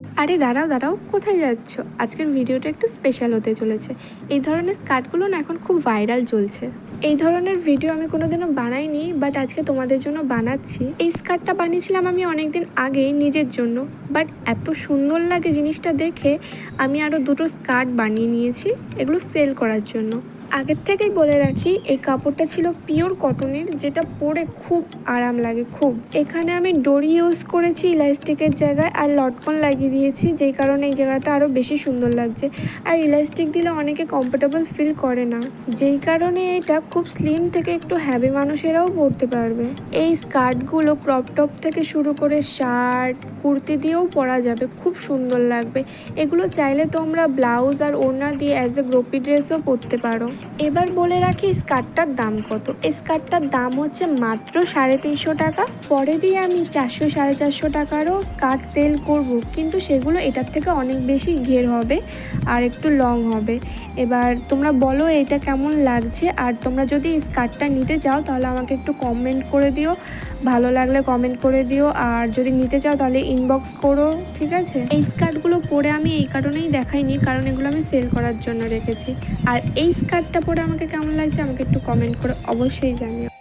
আরে দাঁড়াও দাঁড়াও, কোথায় যাচ্ছ? আজকের ভিডিওটা একটু স্পেশাল হতে চলেছে। এই ধরনের স্কার্টগুলো না এখন খুব ভাইরাল চলছে। এই ধরনের ভিডিও আমি কোনোদিনও বানাইনি, বাট আজকে তোমাদের জন্য বানাচ্ছি। এই স্কার্টটা বানিয়েছিলাম আমি অনেকদিন আগে নিজের জন্য, বাট এত সুন্দর লাগে জিনিসটা দেখে আমি আরও দুটো স্কার্ট বানিয়ে নিয়েছি এগুলো সেল করার জন্য। আগের থেকেই বলে রাখি, এই কাপড়টা ছিল পিওর কটনের, যেটা পরে খুব আরাম লাগে খুব। এখানে আমি ডরি ইউজ করেছি ইলাস্টিকের জায়গায়, আর লটকন লাগিয়ে দিয়েছি, যেই কারণে এই জায়গাটা আরও বেশি সুন্দর লাগছে। আর ইলাস্টিক দিলে অনেকে কমফোর্টেবল ফিল করে না, যেই কারণে এটা খুব স্লিম থেকে একটু হ্যাভি মানুষেরাও পরতে পারবে। এই স্কার্টগুলো ক্রপ টপ থেকে শুরু করে শার্ট কুর্তি দিয়েও পরা যাবে, খুব সুন্দর লাগবে। এগুলো চাইলে তোমরা ব্লাউজ আর ওড়না দিয়ে অ্যাজ এ গ্রোপি ড্রেসও পরতে পারো। এবার বলে রাখি স্কার্টটার দাম কত। এই স্কার্টটার দাম হচ্ছে মাত্র 350 টাকা। পরে দিয়ে আমি 400 450 টাকারও স্কার্ট সেল করব, কিন্তু সেগুলো এটার থেকে অনেক বেশি ঘের হবে আর একটু লং হবে। এবার তোমরা বলো এটা কেমন লাগছে, আর তোমরা যদি এই স্কার্টটা নিতে চাও তাহলে আমাকে একটু কমেন্ট করে দিও, ভালো লাগলে কমেন্ট করে দিও, আর যদি নিতে চাও তাহলে ইনবক্স করো, ঠিক আছে? এই স্কার্টগুলো পরে আমি এই কারণেই দেখাইনি, কারণ এগুলো আমি সেল করার জন্য রেখেছি। আর এই স্কার্টটা পরে আমাকে কেমন লাগছে আমাকে একটু কমেন্ট করে অবশ্যই জানিও।